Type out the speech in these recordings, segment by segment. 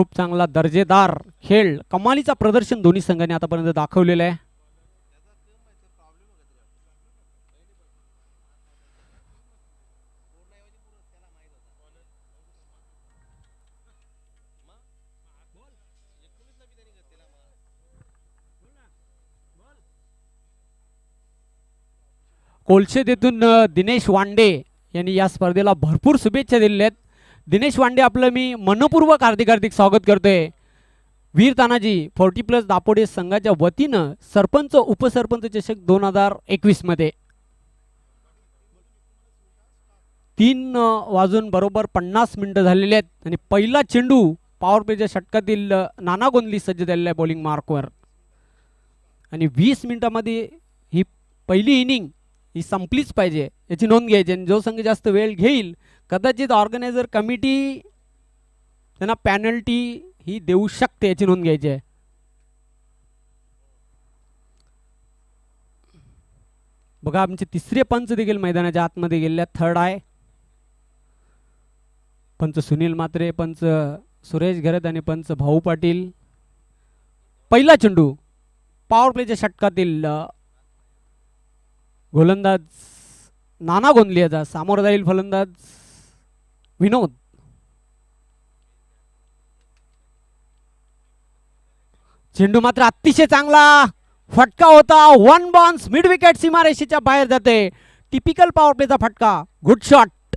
खूप चांगला दर्जेदार खेळ, कमालीचा प्रदर्शन दोन्ही संघांनी आतापर्यंत दाखवलेलं आहे. कोलशेत येथून दिनेश वांडे यांनी या स्पर्धेला भरपूर शुभेच्छा दिलेल्या आहेत. दिनेश वांडे आपलं मी मनपूर्वक हार्दिक स्वागत करतोय. वीर तानाजी 40+ दापोडे संघाच्या वतीनं सरपंच उपसरपंच चषक 2021 मध्ये 3:50 झालेले आहेत आणि पहिला चेंडू पॉवर प्लेच्या षटकातील नाना गोंदली सज्ज झालेला आहे बॉलिंग मार्कवर. आणि 20 मिनिटांमध्ये ही पहिली इनिंग ही संपलीच पाहिजे याची नोंद घ्यायची. आणि जो संघ जास्त वेळ घेईल कदाचित ऑर्गनायझर कमिटी त्यांना पॅनल्टी ही देऊ शकते याची नोंद घ्यायची आहे. बघा आमचे तिसरे पंच देखील मैदानाच्या आतमध्ये गेले. थर्ड आहे पंच सुनील म्हात्रे, पंच सुरेश घरत आणि पंच भाऊ पाटील. पहिला चेंडू पॉवर प्लेच्या षटकातील गोलंदाज नाना गोंदलियाचा, सामोर जाईल फलंदाज विनोद. चेंडू मात्र अतिशय चांगला फटका होता. 1 बाउन्स मिड विकेट सीमारेषेच्या बाहेर जाते. टिपिकल पॉवर प्लेचा फटका. Good shot,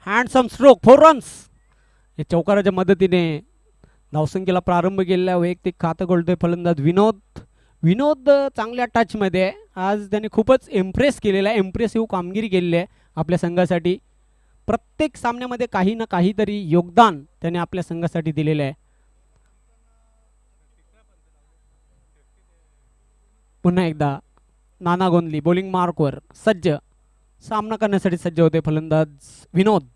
handsome stroke, 4 runs. या चौकाराच्या मदतीने धावसंख्येला प्रारंभ केलेला वैयक्तिक खातं खोलतोय फलंदाज विनोद. विनोद चांगल्या टचमध्ये आहे. आज त्याने खूपच इम्प्रेस केलेला आहे, इम्प्रेसिव्ह कामगिरी केलेली आहे आपल्या संघासाठी. प्रत्येक सामन्यामध्ये काही ना काहीतरी योगदान त्याने आपल्या संघासाठी दिलेलं आहे. पुन्हा एकदा नाना गोंदली बॉलिंग मार्कवर सज्ज, सामना करण्यासाठी सज्ज होते फलंदाज विनोद.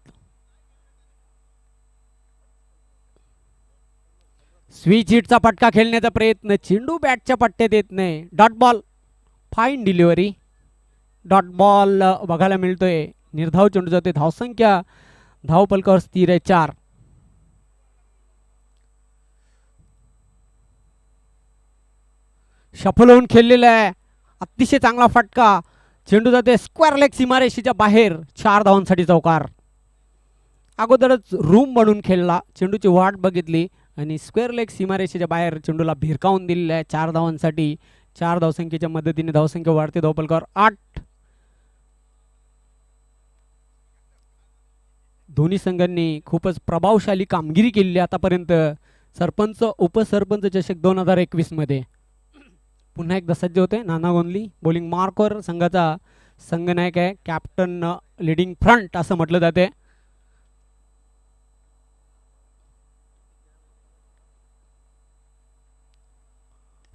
स्विच हिटचा फटका खेळण्याचा प्रयत्न, चेंडू बॅटच्या पट्ट्यात येत नाही. Dot ball, fine delivery. Dot ball बघायला मिळतोय. निर्धाव चेंडू जाते. धावसंख्या धावपलकावर स्थिर आहे 4. शफल होऊन खेळलेला आहे. अतिशय चांगला फटका. चेंडू जाते स्क्वेअर लेग सीमारेषेच्या बाहेर. 4 धावांसाठी चौकार. अगोदरच रूम बनवून खेळला, चेंडूची वाट बघितली आणि स्क्वेअर लेग सीमारेषेच्या बाहेर चेंडूला भिरकावून दिलेला आहे 4 धावांसाठी. 4 धावसंख्येच्या मदतीने धावसंख्या वाढते. धावपलकावर 8. दोन्ही संघांनी खूपच प्रभावशाली कामगिरी केलेली आतापर्यंत सरपंच उपसरपंच चषक 2021 मध्ये. पुन्हा एकदा सज्ज होते नाना गोंदली बॉलिंग मार्कवर. संघाचा संघनायक आहे, कॅप्टन लीडिंग फ्रंट असं म्हटलं जाते.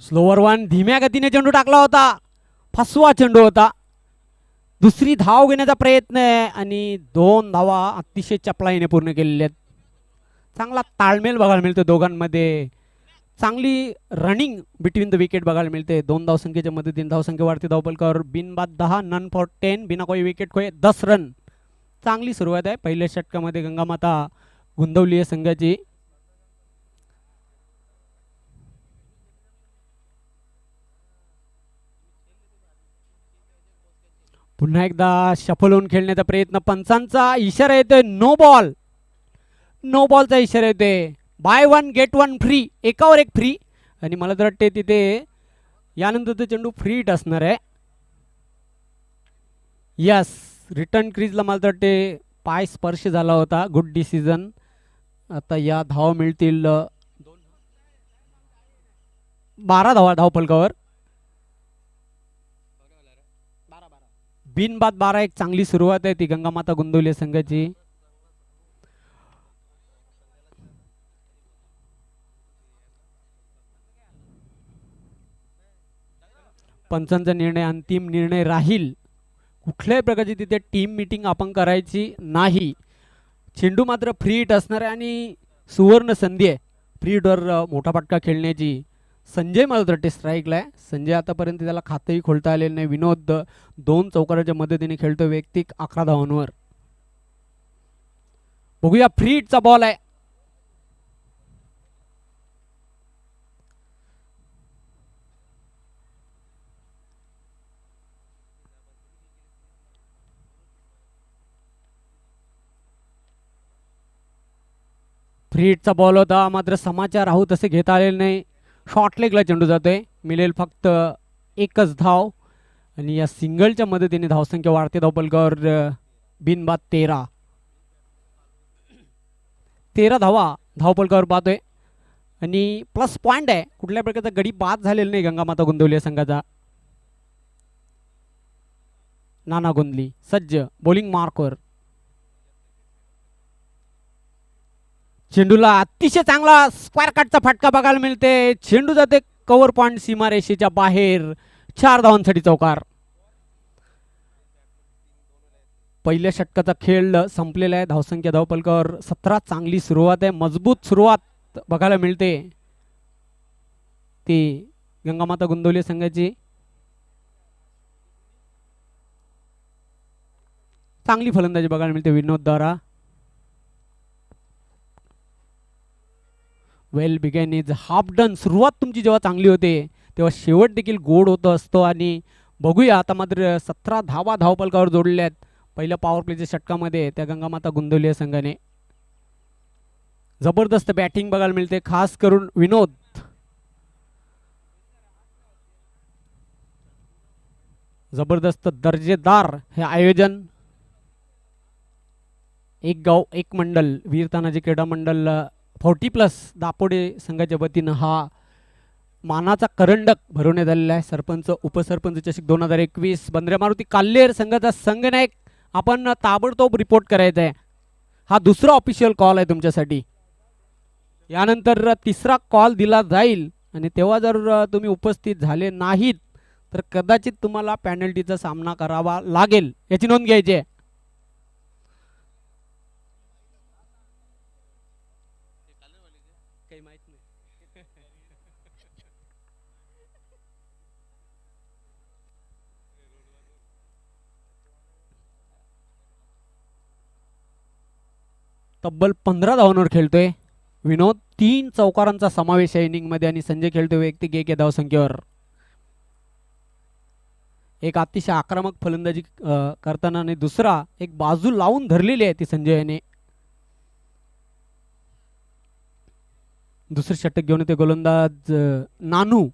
स्लोवर 1 धीम्या गतीने चेंडू टाकला होता. फसवा चेंडू होता. दुसरी धाव घेण्याचा प्रयत्न आहे आणि 2 धावा अतिशय चपळाईने पूर्ण केलेल्या आहेत. चांगला ताळमेळ बघायला मिळतो दोघांमध्ये. चांगली रनिंग बिटवीन द विकेट बघायला मिळते. 2 धावसंख्येच्या मदतीने धावसंख्या वाढते. धावपलकावर बिनबाद 10, नन फॉर 10, बिना कोई विकेट खोए 10 रन. चांगली सुरुवात आहे. पहिल्या षटकामध्ये गंगामाता गोंदवली आहे संघाची. पुन्हा एकदा शफल होऊन खेळण्याचा प्रयत्न. पंचांचा इशारा येतोय नो बॉल. नो बॉलचा इशारा येतोय. बाय 1 गेट 1 फ्री, एकावर एक फ्री. आणि मला तर वाटते तिथे यानंतर चेंडू फ्री हिट असणार आहे. यस, रिटर्न क्रीजला मला तर वाटते पाय स्पर्श झाला होता. Good decision. आता या धावा मिळतील 12 धावा धावपलकावर. बिनबाद 12. एक चांगली सुरुवात आहे ती गंगामाता गोंदवली संघाची. पंचांचा निर्णय अंतिम निर्णय राहील. कुठल्याही प्रकारची तिथे टीम मीटिंग आपण करायची नाही. चेंडू मात्र फ्री हिट असणार आहे आणि सुवर्ण संधी आहे फ्री हिटवर मोठा फटका खेळण्याची. संजय मला वाटते स्ट्राईकला आहे. संजय आतापर्यंत त्याला खातंही खोलता आलेलं नाही. विनोद 2 चौकाराच्या मदतीने खेळतो वैयक्तिक 11 धावांवर. बघूया फ्री हिटचा बॉल आहे. हिटचा बॉल होता, मात्र समाचार राहू तसे घेता आलेले नाही. शॉर्ट लेगला चेंडू जातोय, मिळेल फक्त एकच धाव आणि या सिंगलच्या मदतीने धावसंख्या वाढते. धावपलकावर बिनबाद 13 धावा धावपलकावर पाहतोय आणि प्लस पॉइंट आहे. कुठल्या प्रकारचा गडी बाद झालेला नाही गंगामाता गोंदवली संघाचा. नाना गोंदली सज्ज बॉलिंग मार्कवर. चेंडूला अतिशय चांगला स्क्वेअर कटचा फटका बघायला मिळते. चेंडू जाते कव्हर पॉइंट सीमारेषेच्या बाहेर. 4 धावांसाठी चौकार. पहिल्या षटकाचा खेळ संपलेला आहे. धावसंख्या धावपलकावर 17. चांगली सुरुवात आहे, मजबूत सुरुवात बघायला मिळते ती गंगामाता गोंदवली संघाची. चांगली फलंदाजी बघायला मिळते विनोद द्वारा. वेल बिगेन इज हाफ डन. सुरुवात तुमची जेव्हा चांगली होते तेव्हा शेवट देखील गोड होत असतो. आणि बघूया आता मात्र 17 धावा धावपलकावर जोडल्या आहेत पहिल्या पॉवर प्लेच्या षटकामध्ये त्या गंगामाता गोंदवली या संघाने. जबरदस्त बॅटिंग बघायला मिळते, खास करून विनोद. जबरदस्त दर्जेदार हे आयोजन. एक गाव एक मंडल वीर तानाजी क्रीडा मंडल 40+ दापोडे संघाच्या वतीनं हा मानाचा करंडक भरवण्यात आलेला आहे. सरपंच उपसरपंच चषक 2021 बंद्रे मारुती काल्हेर संघाचा संघनायक आपण ताबडतोब रिपोर्ट करायचा आहे. हा दुसरा ऑफिशियल कॉल आहे तुमच्यासाठी. यानंतर तिसरा कॉल दिला जाईल आणि तेव्हा जर तुम्ही उपस्थित झाले नाहीत तर कदाचित तुम्हाला पेनल्टीचा सामना करावा लागेल, याची नोंद घ्यायची आहे. तब्बल 15 धावांवर खेळतोय विनोद. 3 चौकारांचा समावेश आहे इनिंग मध्ये आणि संजय खेळतोय वैयक्तिक 1 या धावसंख्येवर. एक अतिशय आक्रमक फलंदाजी करताना आणि दुसरा एक बाजू लावून धरलेली आहे ती संजय याने. दुसरे षटक घेऊन येते गोलंदाज नानू.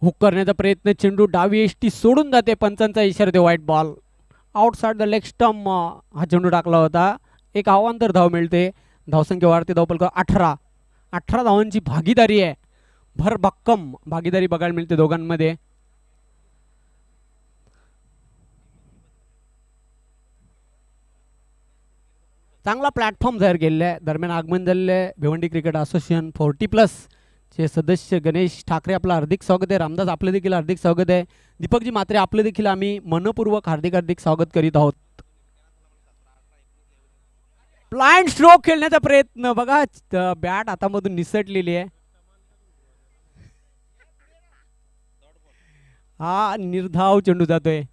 हुक करण्याचा प्रयत्न, चेंडू डावी एष्टी सोडून जाते. पंचांचा इशारा ते white ball. Outside the leg stump हा चेंडू टाकला होता. एक अवांतर धाव मिळते. धावसंख्या वाढते. धावपलक 18 धावांची भागीदारी आहे. भरभक्कम भागीदारी बघायला मिळते दोघांमध्ये. चांगला प्लॅटफॉर्म तयार केलेला आहे. दरम्यान आगमन झालेले भिवंडी क्रिकेट असोसिएशन 40+ चे सदस्य गणेश ठाकरे आपलं हार्दिक स्वागत आहे. रामदास आपलं देखील हार्दिक स्वागत आहे. दीपकजी मात्रे आपलं देखील आम्ही मनपूर्वक हार्दिक स्वागत करीत आहोत. ब्लाइंड स्ट्रोक खेळण्याचा प्रयत्न बघा, बॅट हातामधून निसटलेली आहे. हा निर्धाव चेंडू जातोय.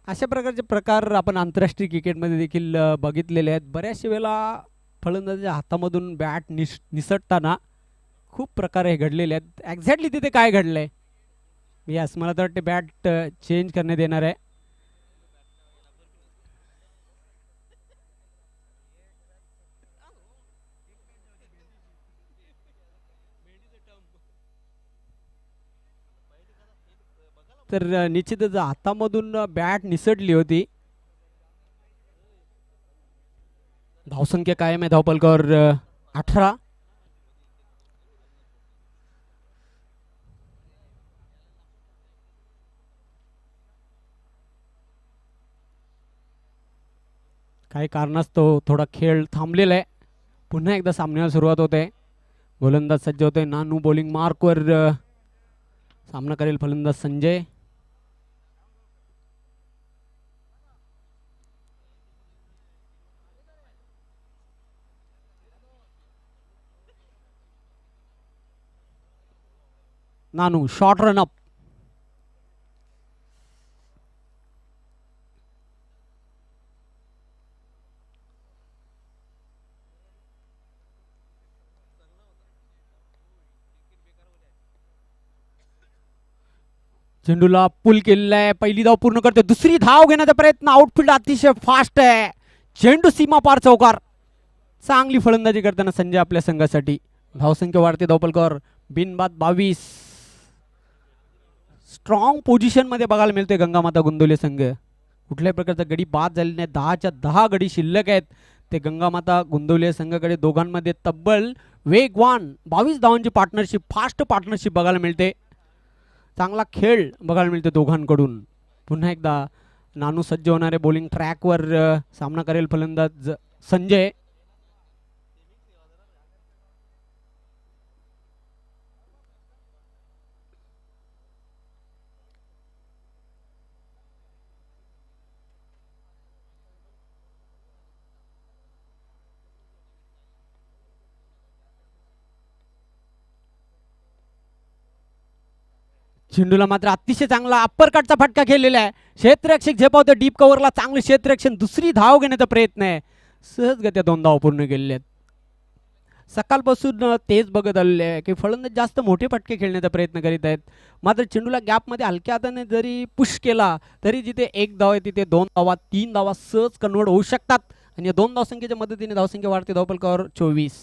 अशा प्रकारचे प्रकार आपण आंतरराष्ट्रीय क्रिकेटमध्ये देखील बघितलेले आहेत. बऱ्याचशा वेळेला फलंदाजाच्या हातामधून बॅट निसटताना खूप प्रकार हे घडलेले आहेत. एक्झॅक्टली तिथे काय घडलंय यस मला तर वाटते बॅट चेंज करण्यात येणार आहे. तर निश्चितच हातामधून बॅट निसटली होती. धावसंख्या कायम आहे धावपलकावर 18. काही कारणास्तव थोडा खेळ थांबलेला आहे. पुन्हा एकदा सामन्याला सुरुवात होते. गोलंदाज सज्ज होते. नानू बॉलिंग मार्कवर सामना करेल फलंदाज संजय. नानू शॉर्ट रन अप. चेंडूला पुल केलेला आहे. पहिली धाव पूर्ण करते. दुसरी धाव घेण्याचा प्रयत्न. आउटफील्ड अतिशय फास्ट आहे. चेंडू सीमा पार चौकार. चांगली फलंदाजी करताना संजय आपल्या संघासाठी. धावसंख्या वाढते. धावपलकर बिनबाद 22. स्ट्रॉंग पोझिशन मध्ये बघायला मिळते गंगामाता गोंदवले संघ. कुठल्याही प्रकारचा गडी बाद झालेला नाही. 10च्या 10 गडी शिल्लक आहेत ते गंगामाता गोंदवले संघाकडे. दोघांमध्ये तब्बल वेगवान 22 धावांची पार्टनरशिप, फास्ट पार्टनरशिप बघायला मिळते. चांगला खेळ बघायला मिळतो दोघांकडून. पुन्हा एकदा नानू सज्ज होणारे. बॉलिंग ट्रॅकवर सामना करेल फलंदाज संजय. चेंडूला मात्र अतिशय चांगला अप्पर कटचा फटका खेळलेला आहे. क्षेत्ररक्षक झेपावतो डीप कव्हरला. चांगले क्षेत्ररक्षण. दुसरी धाव घेण्याचा प्रयत्न आहे. सहजगत्या 2 धाव पूर्ण केलेले आहेत. सकाळपासून तेच बघत आलेले आहे की फलंदाज जास्त मोठे फटके खेळण्याचा प्रयत्न करीत आहेत. मात्र चेंडूला गॅपमध्ये हलक्या हाताने जरी पुश केला तरी जिथे 1 धाव आहे तिथे 2 धावा 3 धावा सहज कन्वर्ट होऊ शकतात. आणि या 2 धावसंख्येच्या मदतीने धावसंख्या वाढते. धावपलकावर 24.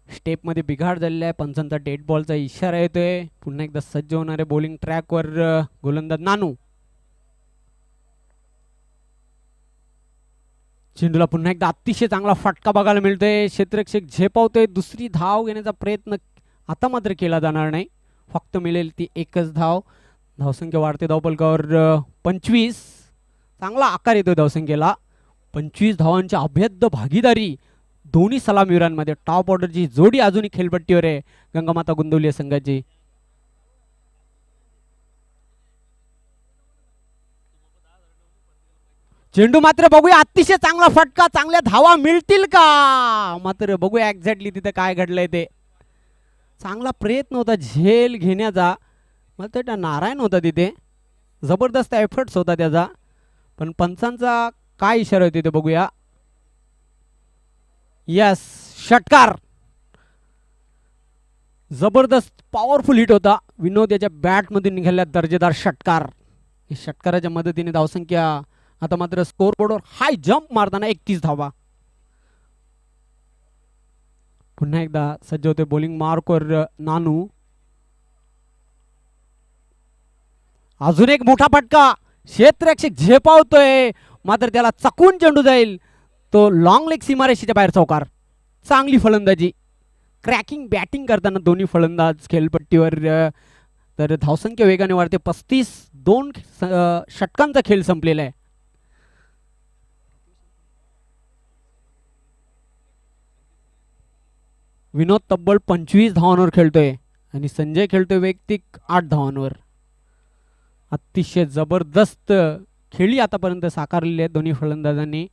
स्टेपमध्ये बिघाड झालेला आहे. पंचांचा डेड बॉलचा इशारा येतोय. पुन्हा एकदा सज्ज होणारे बॉलिंग ट्रॅकवर गोलंदाज नानू. चेंडूला पुन्हा एकदा अतिशय चांगला फटका बघायला मिळतोय. क्षेत्ररक्षक झेपावतोय. दुसरी धाव घेण्याचा प्रयत्न आता मात्र केला जाणार नाही. फक्त मिळेल ती एकच धाव. धावसंख्या वाढते. धावपलकावर 25. चांगला आकार येतोय धावसंख्येला. 25 धावांची अभेद्य भागीदारी दोन्ही सलामीवीरांमध्ये. टॉप ऑर्डरची जोडी अजूनही खेळपट्टीवर आहे गंगामाता गोंदवले संघाची. चेंडू मात्र बघूया. अतिशय चांगला फटका. चांगल्या धावा मिळतील का? मात्र बघूया एक्झॅक्टली तिथे काय घडलंय ते. चांगला प्रयत्न होता झेल घेण्याचा. मला तर नारायण होता तिथे. जबरदस्त एफर्ट्स होता त्याचा. पण पंचांचा काय इशारा होता ते बघूया. यस, षटकार. जबरदस्त पॉवरफुल हिट होता. विनोद याच्या बॅटमधून निघालेला दर्जेदार षटकार. षटकाराच्या मदतीने धावसंख्या आता मात्र स्कोर बोर्डवर हाय जंप मारताना 31 धावा. पुन्हा एकदा सज्ज होते बॉलिंग मार्कवर नानू. अजून एक मोठा फटका. क्षेत्ररक्षक झेपावतोय मात्र त्याला चकून चेंडू जाईल. तो लॉंग लेग सीमारेषेच्या बाहेर चौकार. चांगली फलंदाजी. क्रॅकिंग बॅटिंग करताना दोन्ही फलंदाज खेळपट्टीवर. तर धावसंख्या वेगाने वाढते. 35. 2 षटकांचा खेळ संपलेला आहे. विनोद तब्बल 25 धावांवर खेळतोय आणि संजय खेळतोय वैयक्तिक 8 धावांवर. अतिशय जबरदस्त खेळी आतापर्यंत साकारलेली आहे दोन्ही फलंदाजांनी.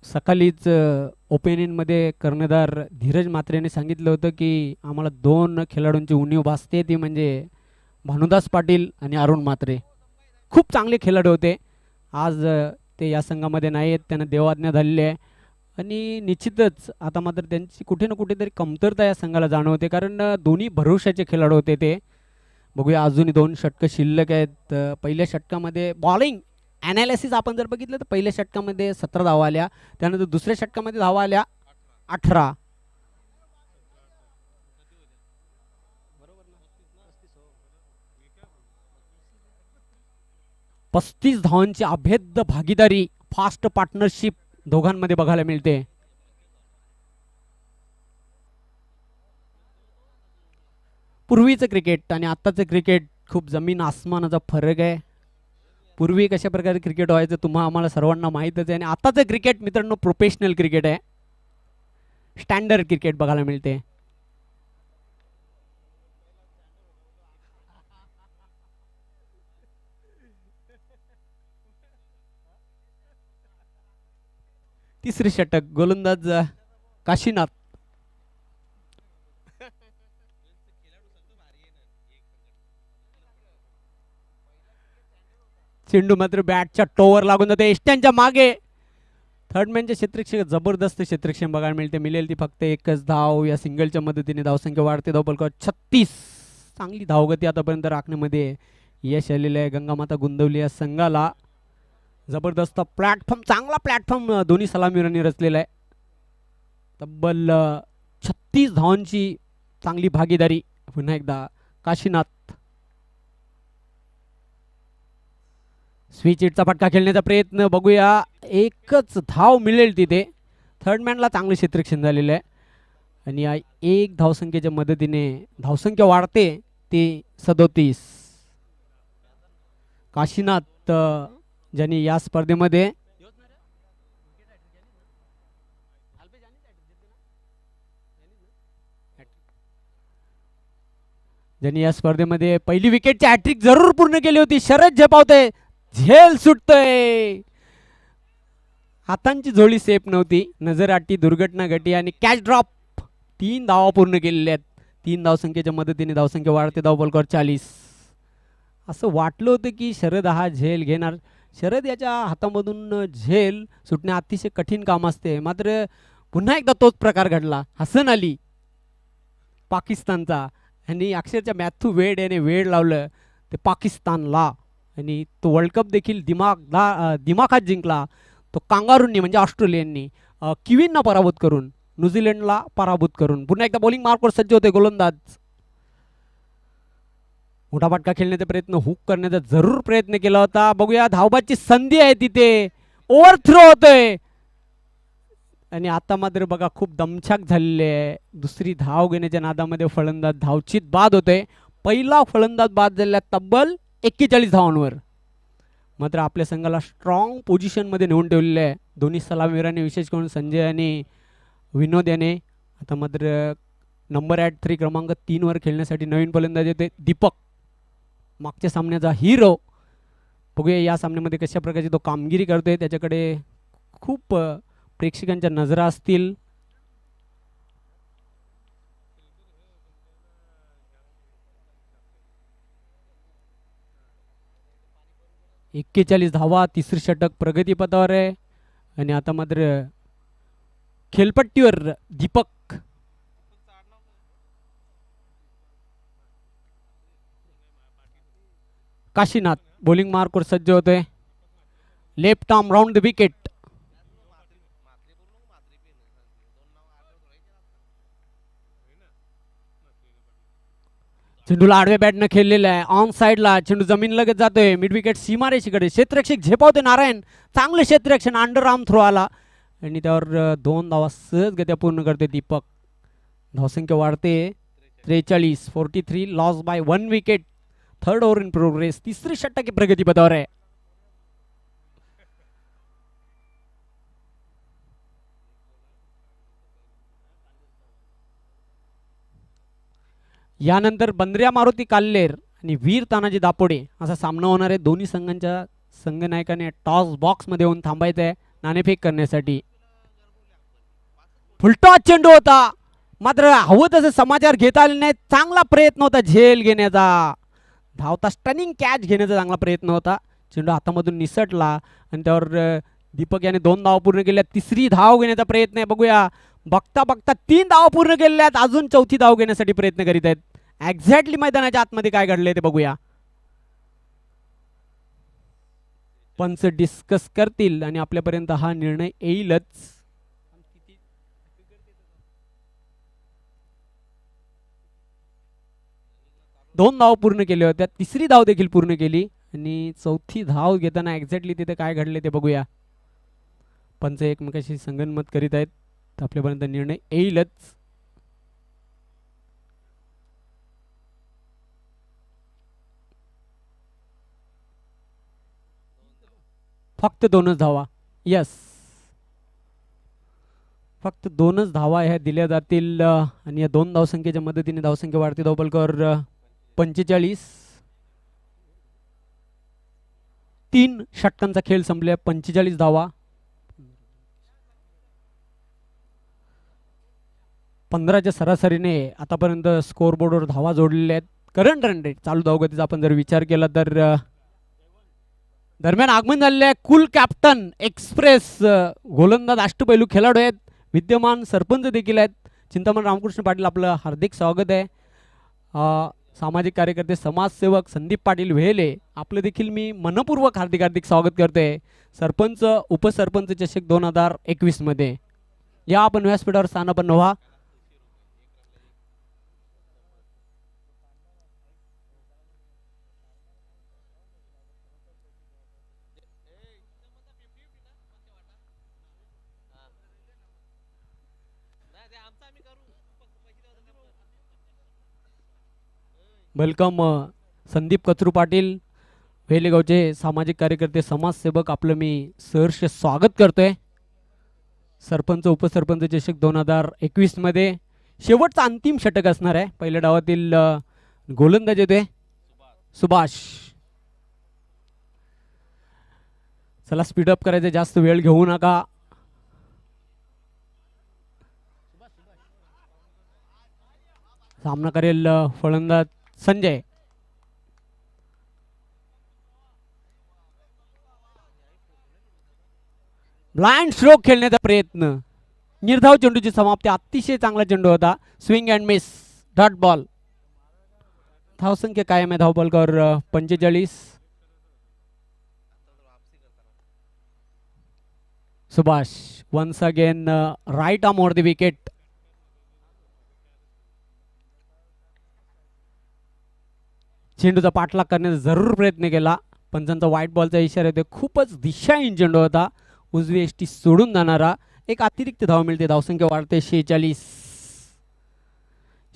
सकाळीच ओपिनियनमध्ये कर्णधार धीरज म्हात्रेने सांगितलं होतं की आम्हाला 2 खेळाडूंची उणीव भासते, ती म्हणजे भानुदास पाटील आणि अरुण म्हात्रे. खूप चांगले खेळाडू होते. आज ते या संघामध्ये नाही आहेत. त्यांना देवाज्ञा झालेली आहे आणि निश्चितच आता मात्र त्यांची कुठे ना कुठेतरी कमतरता या संघाला जाणवते. कारण दोन्ही भरवशाचे खेळाडू होते ते. बघूया अजूनही 2 षटकं शिल्लक आहेत. पहिल्या षटकामध्ये बॉलिंग ॲनालिसिस आपण जर बघितलं तर पहिल्या षटकामध्ये 17 धावा आल्या. त्यानंतर दुसऱ्या षटकामध्ये धावा आल्या 18. 35 धावांची अभेद्य भागीदारी, फास्ट पार्टनरशिप दोघांमध्ये बघायला मिळते. पूर्वीचं क्रिकेट आणि आत्ताचं क्रिकेट खूप जमीन आसमानाचा फरक आहे. पूर्वी कशा प्रकारे क्रिकेट व्हायचं तुम्हा आम्हाला सर्वांना माहीतच आहे. आणि आताचं क्रिकेट मित्रांनो प्रोफेशनल क्रिकेट आहे. स्टँडर्ड क्रिकेट बघायला मिळते. तिसरे षटक गोलंदाज काशीनाथ. चेंडू मात्र बॅटच्या टोवर लागून जाते एष्ट्यांच्या मागे. थर्ड मॅनचे क्षेत्ररक्षक जबरदस्त क्षेत्ररक्षण बघायला मिळते. मिळेल ती फक्त एकच धाव. या सिंगलच्या मदतीने धावसंख्या वाढते. धावफलक 36. चांगली धावगती आतापर्यंत राखण्यामध्ये यश आलेलं आहे गंगामाता गुंदवली या संघाला. जबरदस्त प्लॅटफॉर्म, चांगला प्लॅटफॉर्म दोन्ही सलामीरांनी रचलेला आहे. तब्बल 36 धावांची चांगली भागीदारी. पुन्हा एकदा काशीनाथ. स्विच हिटचा फटका खेळण्याचा प्रयत्न बघूया. एकच धाव मिळेल तिथे. थर्ड मॅनला चांगलं क्षेत्ररक्षण झालेलं आहे आणि या एक धावसंख्येच्या मदतीने धावसंख्या वाढते ते 37. काशीनाथ ज्यांनी या स्पर्धेमध्ये पहिली विकेटची हॅट्रिक जरूर पूर्ण केली होती. शरद झेपावते, झेल सुटतोय. हातांची झोळी सेफ नव्हती. नजर आटी, दुर्घटना घटी आणि कॅच ड्रॉप. 3 धावा पूर्ण केलेल्या आहेत. 3 धावसंख्येच्या मदतीने धावसंख्या वाढते. धावफलकावर 40. असं वाटलं होतं की शरद हा झेल घेणार. शरद याच्या हातामधून झेल सुटणे अतिशय कठीण काम असते. मात्र पुन्हा एकदा तोच प्रकार घडला. हसन अली पाकिस्तानचा आणि अक्षरशः मॅथ्यू वेड याने वेड लावलं ते पाकिस्तानला आणि तो वर्ल्ड कप देखील दिमाखात जिंकला. तो कांगारूंनी म्हणजे ऑस्ट्रेलियननी किवींना पराभूत करून, न्यूझीलंडला पराभूत करून. पुन्हा एकदा बॉलिंग मार्कवर सज्ज होते गोलंदाज. मोठा फटका खेळण्याचा प्रयत्न, हुक करण्याचा जरूर प्रयत्न केला होता. बघूया धावबाची संधी आहे तिथे. ओव्हर थ्रो होतोय आणि आता मात्र बघा खूप दमछाक झालेली आहे. दुसरी धाव घेण्याच्या नादामध्ये फलंदाज धावचीत बाद होते. पहिला फलंदाज बाद झालेला तब्बल 41 धावांवर. मात्र आपल्या संघाला स्ट्रॉंग पोझिशनमध्ये नेऊन ठेवलेलं आहे दोन्ही सलामीवीरांनी, विशेष करून संजय आणि विनोद याने. आता मात्र नंबर ॲट 3 क्रमांक 3 वर खेळण्यासाठी नवीन फलंदाज येते दीपक, मागच्या सामन्याचा हिरो. बघूया या सामन्यामध्ये कशा प्रकारची तो कामगिरी करतोय. त्याच्याकडे खूप प्रेक्षकांच्या नजरा असतील. धावा, तिसरी षटक प्रगतीपथावर आहे आणि आता मात्र खेळपट्टीवर दीपक. काशीनाथ बॉलिंग मार्कवर सज्ज होतोय. Left arm round the wicket. चेंडूला आडव्या बॅटनं खेळलेला आहे. ऑन साइडला चेंडू जमीन लगत जातोय. मिड विकेट सीमारेषेकडे. क्षेत्ररक्षक झेपावते नारायण. चांगलं क्षेत्ररक्षण, अंडर आर्म थ्रो आला आणि त्यावर 2 धावा सहजगत्या पूर्ण करते दीपक. धावसंख्या वाढते 43. 43. Loss by 1 wicket. Third over in progress. तिसरी षटक प्रगतीपथावर आहे. यानंतर बंद्र्या मारुती काल्लेर आणि वीर तानाजी दापोडे असा सामना होणार आहे. दोन्ही संघांच्या संघनायकाने टॉस बॉक्समध्ये येऊन थांबायचं आहे नाणेफेक करण्यासाठी. फुलटॉस चेंडू होता मात्र हवं तसं समाचार घेता आले नाही. चांगला प्रयत्न होता झेल घेण्याचा. धावता स्टनिंग कॅच घेण्याचा चांगला प्रयत्न होता. चेंडू हातामधून निसटला आणि त्यावर दीपक याने 2 धावा पूर्ण केल्या. तिसरी धाव घेण्याचा प्रयत्न आहे. बघूया बघता बघता 3 धावा पूर्ण केलेल्या आहेत. अजून चौथी धाव घेण्यासाठी प्रयत्न करीत आहेत. एक्झॅक्टली मैदानाच्या आतमध्ये काय घडले ते बघूया. पंच डिस्कस करतील आणि आपल्यापर्यंत हा निर्णय येईलच. 2 धाव पूर्ण केल्या होत्या. तिसरी धाव देखील पूर्ण केली आणि चौथी धाव घेताना एक्झॅक्टली तिथे काय घडले ते बघूया. पंच एकमेकाशी संगनमत करीत आहेत. आपल्यापर्यंत निर्णय येईलच. फक्त 2च धावा. यस, फक्त 2च धावा ह्या दिल्या जातील आणि या 2 धावसंख्येच्या मदतीने धावसंख्या वाढते. धावफलकावर 45. 3 षटकांचा खेळ संपल्या. 45 धावा. 15च्या सरासरीने आतापर्यंत स्कोअर बोर्डवर धावा जोडलेल्या आहेत. करंट रन रेट चालू धावगतीचा आपण जर विचार केला तर दरम्यान आगमन झालेले आहे कुल कॅप्टन एक्सप्रेस गोलंदाज अष्टपैलू खेळाडू आहेत. विद्यमान सरपंच देखील आहेत. चिंतामण रामकृष्ण पाटील आपलं हार्दिक स्वागत आहे. सामाजिक कार्यकर्ते समाजसेवक संदीप पाटील वेहेले आपलं देखील मी मनपूर्वक हार्दिक स्वागत करते. सरपंच उपसरपंच चषक 2021 मध्ये या आपण व्यासपीठावर स्थानापन्न व्हा. वेलकम संदीप कचरू पाटील वेलेगावचे सामाजिक कार्यकर्ते समाजसेवक आपलं मी सहर्ष स्वागत करतोय. सरपंच उपसरपंच चषक 2021 मध्ये शेवटचा अंतिम षटक असणार आहे. पहिल्या डावातील गोलंदाज येतोय सुभाष. चला स्पीडअप करायचं, जास्त वेळ घेऊ नका. सामना करेल फलंदाज संजय. ब्लाइंड स्ट्रोक खेळण्याचा प्रयत्न, निर्धाव चेंडूची समाप्ती. अतिशय चांगला चेंडू होता. Swing and miss, dot ball. धावसंख्या कायम आहे धावपलकावर 45. Subhash once again right arm over the wicket. चेंडूचा पाठलाग करण्याचा जरूर प्रयत्न केला. पंचांचा व्हाईट बॉलचा इशारा येतो. खूपच दिशाहीन चेंडू होता. उजवी एसटी सोडून जाणारा. एक अतिरिक्त धाव मिळते. धावसंख्या वाढते 46.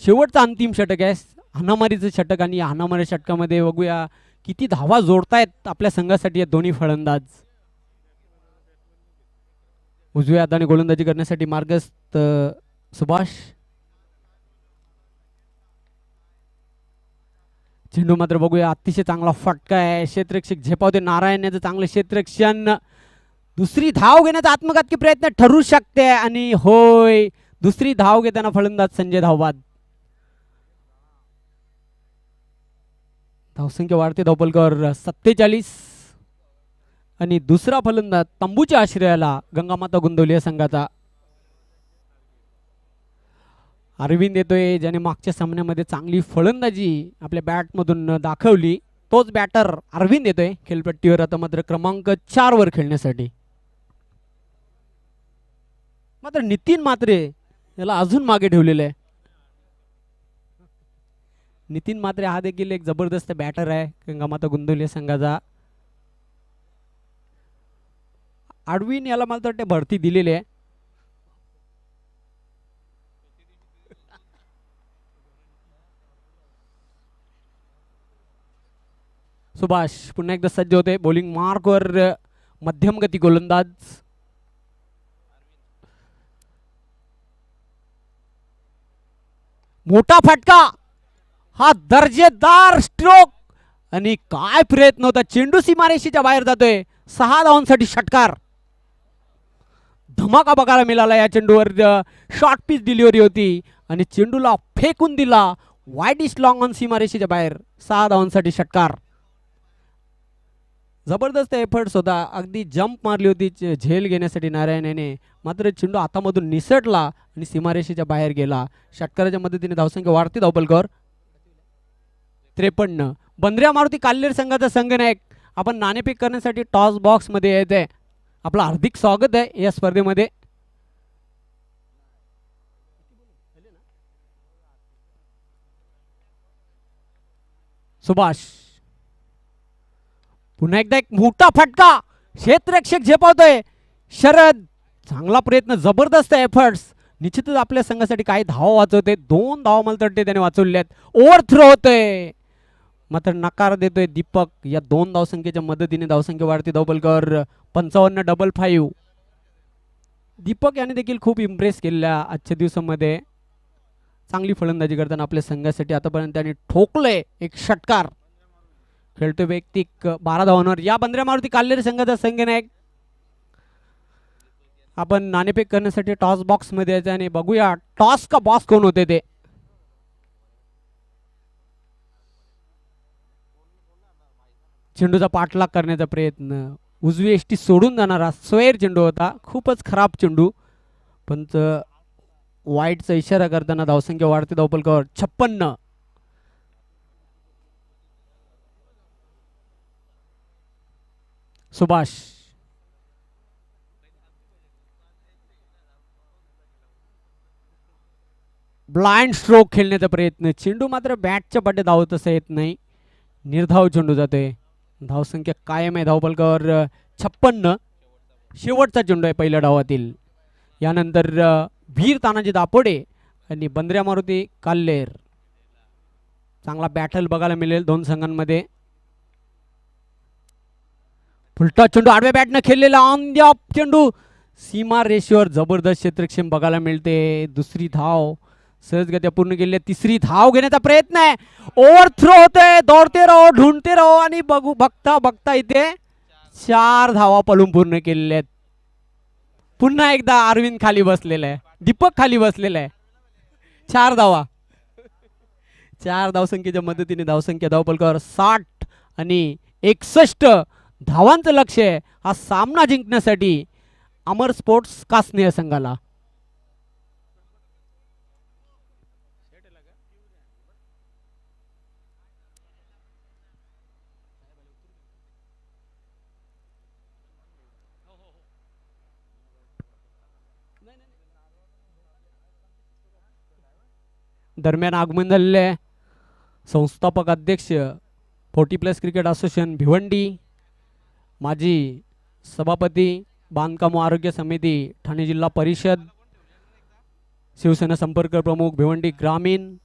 शेवटचा अंतिम षटक आहे. हाणामारीचं षटक आणि हाणामारी षटकामध्ये बघूया किती धावा जोडतायत आपल्या संघासाठी दोन्ही फलंदाज. उजव्या हाताने गोलंदाजी करण्यासाठी मार्गस्थ सुभाष. चेंडू मात्र बघूया अतिशय चांगला फटका आहे. क्षेत्ररक्षक झेपावते नारायण याचं चांगलं क्षेत्ररक्षण. दुसरी धाव घेण्याचा आत्मघातकी प्रयत्न ठरू शकते आणि होय, दुसरी धाव घेताना फलंदाज संजय धावबाद. धावसंख्या वाढते धावपलकावर 47. आणि दुसरा फलंदाज तंबूच्या आश्रयाला गंगामाता गोंदवली संघाचा अरविंद येतोय, ज्याने मागच्या सामन्यामध्ये चांगली फलंदाजी आपल्या बॅटमधून दाखवली. तोच बॅटर अरविंद येतोय खेळपट्टीवर आता मात्र क्रमांक 4 वर खेळण्यासाठी. मात्र नितीन म्हात्रे याला अजून मागे ठेवलेलं आहे. नितीन म्हात्रे हा देखील एक जबरदस्त बॅटर आहे गंगामाता गोंदवली संघाचा. आडवीन याला मला वाटते भरती दिलेली आहे. सुभाष पुन्हा एकदा सज्ज होते. बॉलिंग मार्कवर मध्यम गती गोलंदाज. मोठा फटका, हा दर्जेदार स्ट्रोक आणि काय प्रयत्न होता. चेंडू सीमारेषेच्या बाहेर जातोय. 6 धावांसाठी षटकार. धमाका बघायला मिळाला या चेंडूवर. शॉर्ट पिच डिलिव्हरी होती आणि चेंडूला फेकून दिला वाईड इस्ट लॉंग ऑन सीमारेषेच्या बाहेर. 6 धावांसाठी षटकार. जबरदस्त एफर्ट्स होता. अगदी जंप मारली होती झेल घेण्यासाठी नारायण याने, मात्र चेंडू हातामधून निसटला आणि सीमारेषेच्या बाहेर गेला. षटकाराच्या मदतीने धावसंख्या वाढते धावपलकावर 53. बंद्र्या मारुती काल्हेर संघाचा संघनायक आपण नाणेफेक करण्यासाठी टॉस बॉक्स मध्ये येत आहे. आपलं हार्दिक स्वागत आहे या स्पर्धेमध्ये. सुभाष पुन्हा एकदा एक मोठा फटका. क्षेत्ररक्षक झेपावतोय. शरद चांगला प्रयत्न, जबरदस्त एफर्ट्स. निश्चितच आपल्या संघासाठी काही धावा वाचवते. 2 धावा मला वाटते त्याने वाचवल्यात. ओव्हर थ्रो होतोय मात्र नकार देतोय दीपक. या 2 धावसंख्येच्या मदतीने धावसंख्या वाढते धावपलकावर 55-55. दीपक याने देखील खूप इम्प्रेस केलेल्या आजच्या दिवसामध्ये. चांगली फलंदाजी करताना आपल्या संघासाठी आतापर्यंत त्याने ठोकले एक षटकार. खेळतो वैयक्तिक 12 धावांवर. या बंद्र्या मारुती काल्हेर संघाचा संघनायक आपण नाणेफेक करण्यासाठी टॉस बॉक्स मध्ये यायचं आणि बघूया टॉस का बॉस कोण होते ते. चेंडूचा पाठलाग करण्याचा प्रयत्न, उजवी एष्टी सोडून जाणारा स्वैर चेंडू होता, खूपच खराब चेंडू. पंच वाईटचा इशारा करताना धावसंख्या वाढते धावपलकावर 56. सुभाष ब्लाइंड स्ट्रोक खेळण्याचा प्रयत्न, चेंडू मात्र बॅटच्या पाठी धावत असं येत नाही, निर्धाव चेंडू जातोय. धावसंख्या कायम आहे धावपलकावर 56. शेवटचा चेंडू आहे पहिल्या डावातील. यानंतर वीर तानाजी दापोडे आणि बंद्र्या मारुती काल्लेर. चांगला बॅटल बघायला मिळेल दोन संघांमध्ये. फुलटा चेंडू आडव्या बॅटनं खेळलेला ऑन द ऑफ चेंडू सीमा रेषेवर जबरदस्त क्षेत्रक्षेम बघायला मिळते. दुसरी धाव सहजगत्या पूर्ण केली. तिसरी धाव घेण्याचा प्रयत्न आहे, ओव्हर थ्रो होतोय, दौडते राहो ढूंढते राहो आणि बघू बघता बघता इथे 4 धावा पळून पूर्ण केलेल्या आहेत. पुन्हा एकदा अरविंद खाली बसलेला आहे, दीपक खाली बसलेला आहे. 4 धावा, 4 धावसंख्येच्या मदतीने धावसंख्या धावपलकावर 60 आणि 61 धावांचं लक्ष आहे हा सामना जिंकण्यासाठी अमर स्पोर्ट्स कासने या संघाला. दरम्यान आगमन झालेले संस्थापक अध्यक्ष 40+ क्रिकेट असोसिएशन भिवंडी, माजी सभापती बांधकाम व आरोग्य समिती ठाणे जिल्हा परिषद, शिवसेना संपर्क प्रमुख भिवंडी ग्रामीण,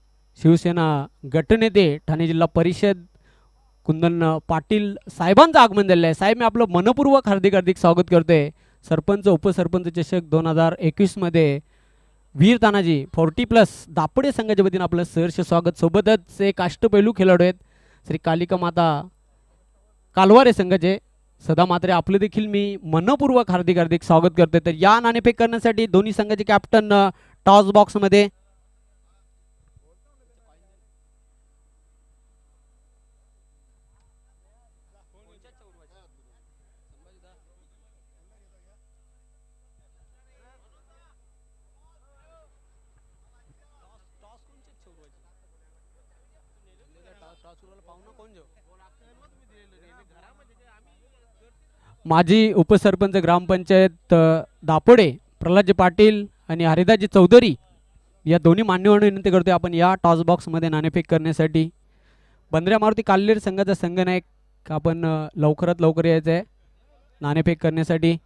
शिवसेना गटनेते ठाणे जिल्हा परिषद कुंदन पाटील साहेबांचं आगमन झालेलं आहे. साहेब मी आपलं मनपूर्वक हार्दिक हार्दिक स्वागत करतोय. सरपंच उपसरपंच चषक 2021 मध्ये वीर तानाजी 40+ दापोडे संघाच्या वतीने आपलं सहर्ष स्वागत. सोबतच एक अष्टपैलू खेळाडू आहेत श्री कालिका माता कालवारे संघाचे सदा मात्रे, आपलं देखील मी मनपूर्वक हार्दिक हार्दिक स्वागत करतोय. तर या नाणेफेक करण्यासाठी दोन्ही संघाचे कॅप्टन टॉस बॉक्स मध्ये. माजी उपसरपंच ग्रामपंचायत दापोडे प्रल्हादजी पाटील आणि हरिदासजी चौधरी या दोन्ही मान्यवरांना विनंती करतोय आपण या टॉस बॉक्स मध्ये नाणेफेक करण्यासाठी. बंद्र्या मारुती काल्लेर संघाचा संघनायक आपण लवकरात लवकर यायचं आहे नाणेफेक करण्यासाठी.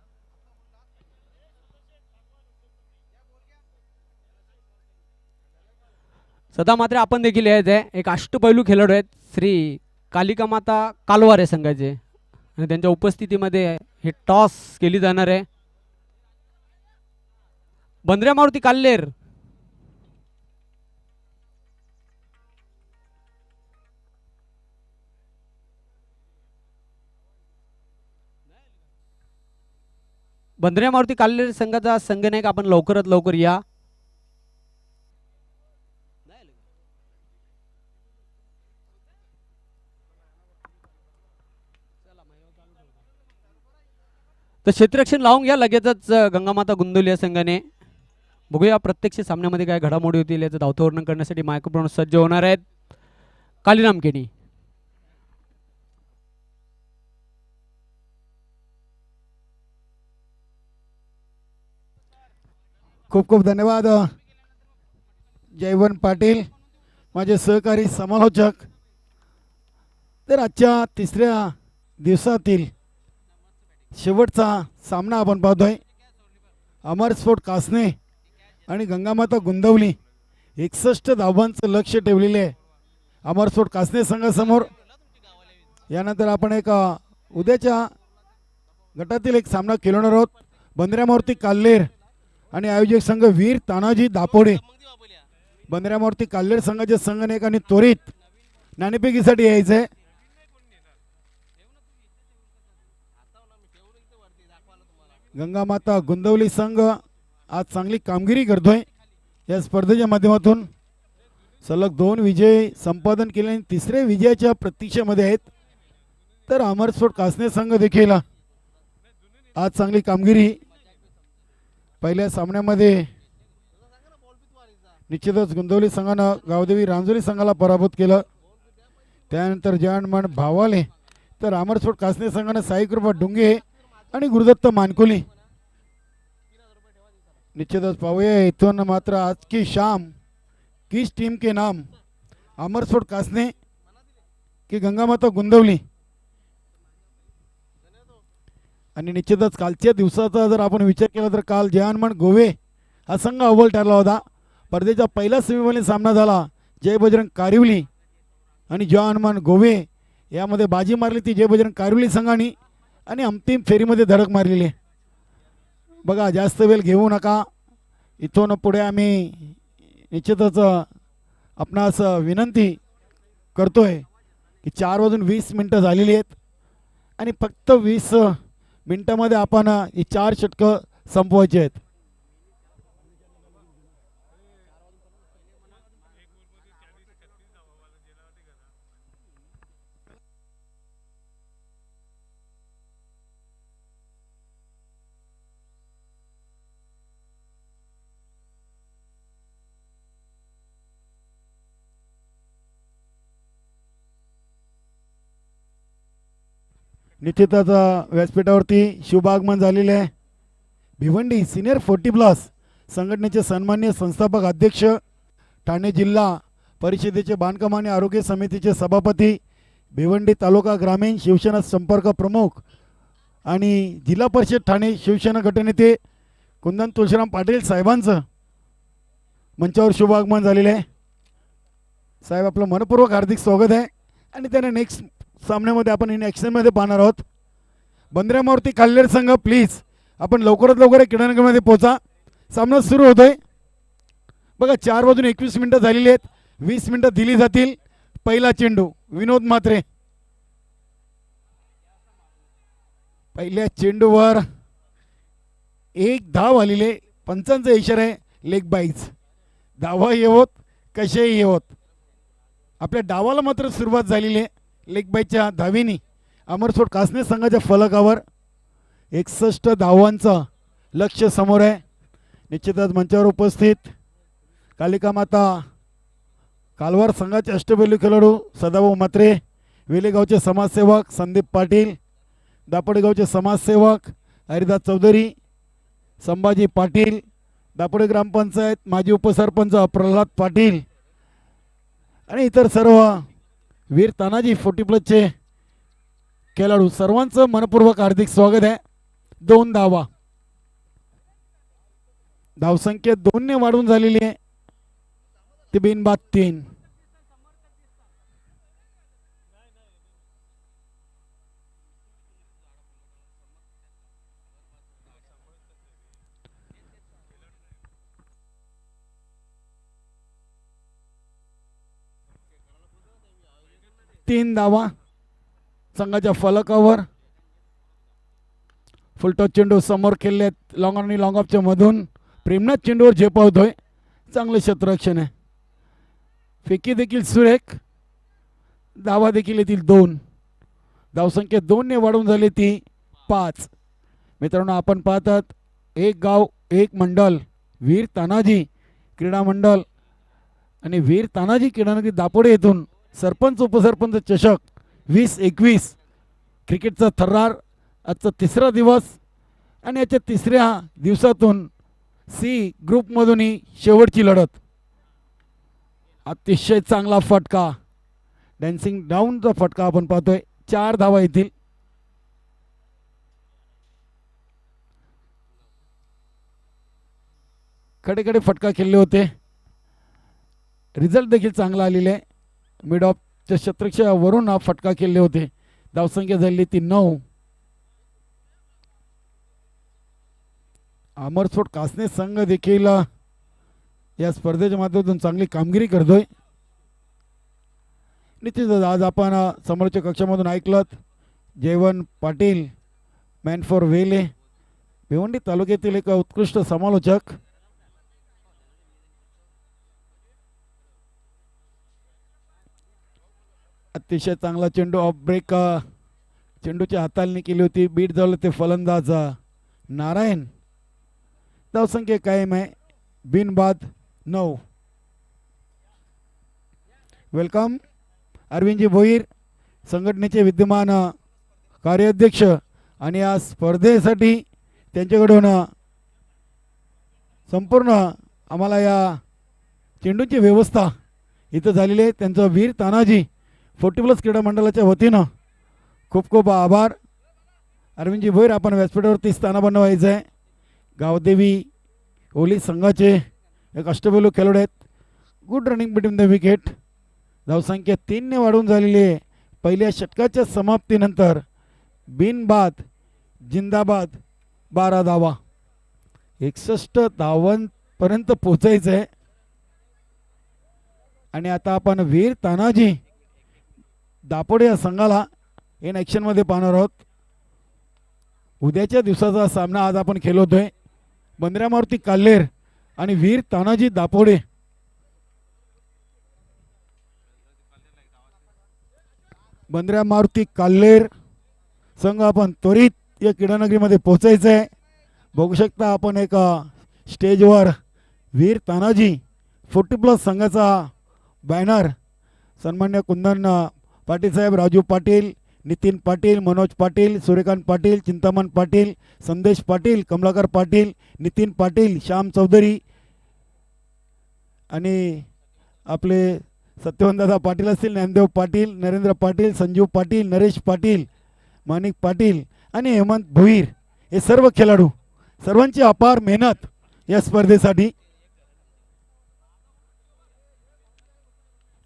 सदा मात्र आपण देखील यायचं आहे. एक अष्टपैलू खेळाडू आहेत श्री कालिका माता कालवारे संघाचे आणि त्यांच्या उपस्थितीमध्ये हे टॉस केली जाणार आहे. बंद्र्या मारुती काल्लेर बंद्र्या मारुती काल्लेर संघाचा संघनायक आपण लवकरात लवकर या. तर क्षेत्ररक्षण लावून घ्या लगेचच गंगामाता गुंदोली या संघाने. बघूया प्रत्यक्ष सामन्यामध्ये काय घडामोडी होतील याचं धावतं वर्णन करण्यासाठी मायक्रोफोन सज्ज होणार आहेत कालीराम केनी. खूप खूप धन्यवाद जयवंत पाटील माझे सहकारी समालोचक. तर आजच्या 3ऱ्या दिवसातील शेवटचा सामना आपण पाहतोय. अमर स्पोर्ट कासने आणि गंगामाता गुंदवली 61 धावांचं लक्ष ठेवलेले आहे अमर स्पोर्ट कासने संघासमोर. यानंतर आपण एक उद्याच्या गटातील एक सामना खेळणार आहोत. बंद्र्या मारुती काल्लेर आणि आयोजक संघ वीर तानाजी दापोडे. बंद्र्या मारुती काल्लेर संघाचे संघनायकांनी त्वरित नाणेफेकीसाठी यायचं आहे. गंगामाता गोंदवली संघ आज चांगली कामगिरी करतोय या स्पर्धेच्या माध्यमातून. सलग 2 विजय संपादन केले आणि तिसऱ्या विजयाच्या प्रतीक्षेमध्ये आहेत. तर अमरस्फोट कासने संघ देखील आज चांगली कामगिरी. पहिल्या सामन्यामध्ये निश्चितच गोंदवली संघानं गावदेवी रांजोली संघाला पराभूत केलं. त्यानंतर जयंतमण भावाले तर अमरस्फोट कासने संघानं साईकृपा डुंगे आणि गुरुदत्त मानकोली. निश्चितच पाहूया इथून मात्र आज की शाम किस टीम के नाम, अमरस्फोट कासने की गंगामाता गोंदवली. आणि निश्चितच कालच्या दिवसाचा जर आपण विचार केला तर काल जयंतमण गोवे हा संघ अव्वल ठरला होता. स्पर्धेचा पहिला सेमीफायनल सामना झाला जय बजरंग कारिवली आणि जयंतमण गोवे यामध्ये बाजी मारली ती जय बजरंग कारिवली संघाने आणि अंतिम फेरीमध्ये धडक मारलेली आहे. बघा जास्त वेळ घेऊ नका. इथून पुढे आम्ही निश्चितच आपणास विनंती करतोय की 4:20 झालेली आहेत आणि फक्त 20 मिनिटामध्ये आपण ही 4 षटकं संपवायची आहेत. निश्चितच व्यासपीठावरती शुभागमन झालेले आहे. भिवंडी सिनियर 40+ संघटनेचे सन्माननीय संस्थापक अध्यक्ष, ठाणे जिल्हा परिषदेचे बांधकाम आणि आरोग्य समितीचे सभापती, भिवंडी तालुका ग्रामीण शिवसेना संपर्क प्रमुख आणि जिल्हा परिषद ठाणे शिवसेना गटनेते कुंदन तुळशीराम पाटील साहेबांचं मंचावर शुभागमन झालेलं आहे. साहेब आपलं मनपूर्वक हार्दिक स्वागत आहे. आणि त्याने नेक्स्ट सामन्यामध्ये आपण इन ॲक्शनमध्ये पाहणार आहोत. बंद्रामावरती खाल्लेर संघ प्लीज आपण लवकरात लवकर क्रीडांगणामध्ये पोहोचा. सामना सुरू होतोय. बघा 4:21 झालेली आहेत. 20 मिनिटं दिली जातील. पहिला चेंडू विनोद म्हात्रे. पहिल्या चेंडूवर एक धाव आलेले. पंचांचा इशारा आहे लेग बाईज. धावा येवोत कसेही येवोत. आपल्या डावाला मात्र सुरुवात झालेली आहे लेग बाईच्या धावीनी. अमरस्फोट कासने संघाच्या फलकावर 61 धावांचं लक्ष समोर आहे. निश्चितच मंचावर उपस्थित कालिका माता कालवार संघाचे अष्टपैलू खेळाडू सदाभाऊ म्हात्रे, वेलेगावचे समाजसेवक संदीप पाटील, दापोडेगावचे समाजसेवक हरिदास चौधरी, संभाजी पाटील, दापोडे ग्रामपंचायत माजी उपसरपंच प्रल्हाद पाटील आणि इतर सर्व वीर तानाजी 40+चे खेळाडू सर्वांचं मनपूर्वक हार्दिक स्वागत आहे. 2 धावा. धावसंख्या 2ने वाढून झालेली आहे. ती बिनबाद 3. तीन धावा संघाच्या फलकावर. फुलटॉस चेंडू समोर खेळलेत. लॉंग आणि लॉंग ऑफच्या मधून प्रेमनाथ चेंडूवर झेपावतोय. चांगले क्षेत्ररक्षण आहे. फेकी देखील सुरेख. धावा देखील येतील 2. धावसंख्या 2ने वाढून झाली ती 5. मित्रांनो आपण पाहतात एक गाव एक मंडल वीर तानाजी क्रीडा मंडळ आणि वीर तानाजी क्रीडानगरी दापोडे येथून सरपंच उपसरपंच चषक 2021 क्रिकेटचा थरार. आजचा 3रा दिवस आणि याच्या 3ऱ्या दिवसातून सी ग्रुपमधूनही शेवटची लढत. अतिशय चांगला फटका डॅन्सिंग डाऊनचा फटका आपण पाहतोय. 4 धावा येतील. कडेकडे फटका खेळले होते. रिझल्ट देखील चांगला आलेला आहे. मिड ऑफच्या क्षेत्रक्षावरून हा फटका खेळले होते. धावसंख्या झाली ती 9. अमरस्फोट कासने संघ देखील या स्पर्धेच्या माध्यमातून चांगली कामगिरी करतोय. निश्चितच आज आपण समोरच्या कक्षामधून ऐकलं जयवंत पाटील मॅन फॉर वेले भिवंडी तालुक्यातील एक उत्कृष्ट समालोचक अतिशय चांगला चेंडू ऑफ ब्रेक चेंडूच्या हाताळणी केली होती बीट जवळ ते फलंदाज नारायण धावसंख्या कायम आहे बिनबाद 9 वेलकम अरविंदजी भोईर संघटनेचे विद्यमान कार्याध्यक्ष आणि या स्पर्धेसाठी त्यांच्याकडून संपूर्ण आम्हाला या चेंडूची व्यवस्था इथं झालेली आहे त्यांचं वीर तानाजी 40+ क्रीडा मंडळाच्या वतीनं खूप खूप आभार अरविंदजी भोईर आपण व्यासपीठावरती स्थानापन्न व्हायचं आहे गावदेवी ओली संघाचे एक अष्टपैलू खेळाडू आहेत good running between the wicket धावसंख्या 3 ने वाढून झालेली आहे पहिल्या षटकाच्या समाप्तीनंतर बिनबाद जिंदाबाद 12 धावा 61 धावांपर्यंत पोचायचं आहे आणि आता आपण वीर तानाजी दापोडे या संघाला इन ॲक्शनमध्ये पाहणार आहोत उद्याच्या दिवसाचा सामना आज आपण खेळवतोय बंद्र्या मारुती काल्हेर आणि वीर तानाजी दापोडे बंद्र्या मारुती काल्हेर संघ आपण त्वरित या क्रीडानगरीमध्ये पोहोचायचं आहे बघू शकता आपण एक स्टेजवर वीर तानाजी 40+ संघाचा बॅनर सन्मान्य कुंदन पाटील साहेब राजू पाटील नितीन पाटील मनोज पाटील सूर्यकांत पाटील चिंतामण पाटील संदेश पाटील कमलाकर पाटील नितीन पाटील श्याम चौधरी आणि आपले सत्यवंतदादा पाटील असतील ज्ञानदेव पाटील नरेंद्र पाटील संजीव पाटील नरेश पाटील माणिक पाटील आणि हेमंत भोईर हे सर्व खेळाडू सर्वांची अपार मेहनत या स्पर्धेसाठी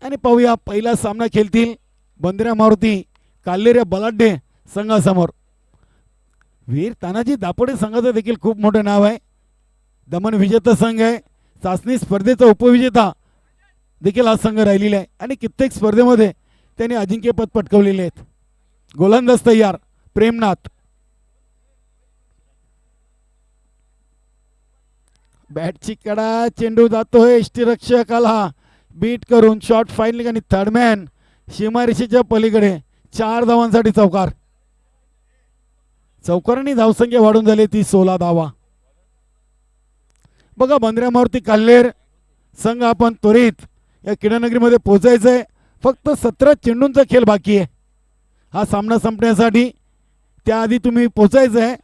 आणि पाहूया पहिला सामना खेळतील बंद्र्या मारुती काल्हेर या बलाढ्य संघासमोर वीर तानाजी दापोडे संघाचं देखील खूप मोठं नाव आहे दमन विजेता संघ आहे चाचणी स्पर्धेचा उपविजेता देखील हा संघ राहिलेला आहे आणि कित्येक स्पर्धेमध्ये त्यांनी अजिंक्यपद पटकवलेले आहेत गोलंदाज तयार प्रेमनाथ बॅटची कडा चेंडू जातोय यष्टीरक्षकाला बीट करून शॉट फाईनल आणि थर्डमॅन सीमारेषेच्या पलीकडे 4 धावांसाठी चौकारांनी धावसंख्या वाढून झाली ती 16 धावा बघा बंद्र्या मारुती काल्हेर संघ आपण त्वरित या क्रीडानगरीमध्ये पोहोचायचंय फक्त 17 चेंडूंचा खेळ बाकी आहे हा सामना संपण्यासाठी त्याआधी तुम्ही पोहोचायचंय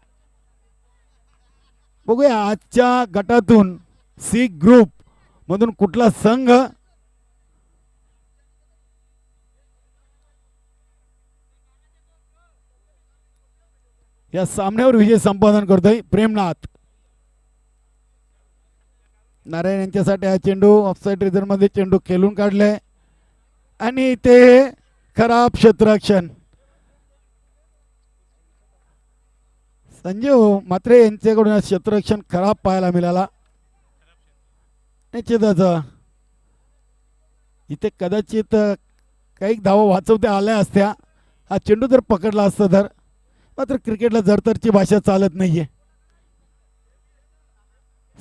बघूया आजच्या गटातून सी ग्रुप मधून कुठला संघ या सामन्यावर विजय संपादन करतोय प्रेमनाथ नारायण यांच्यासाठी हा चेंडू ऑफसाईड रिझन मध्ये चेंडू खेळून काढलाय आणि ते खराब क्षेत्ररक्षण संजीव मात्रे यांच्याकडून क्षेत्ररक्षण खराब पाहायला मिळाला निश्चितच इथे कदाचित काही धावा वाचवत्या आल्या असत्या हा चेंडू जर पकडला असता तर मात्र क्रिकेटला जरतरची भाषा चालत नाहीये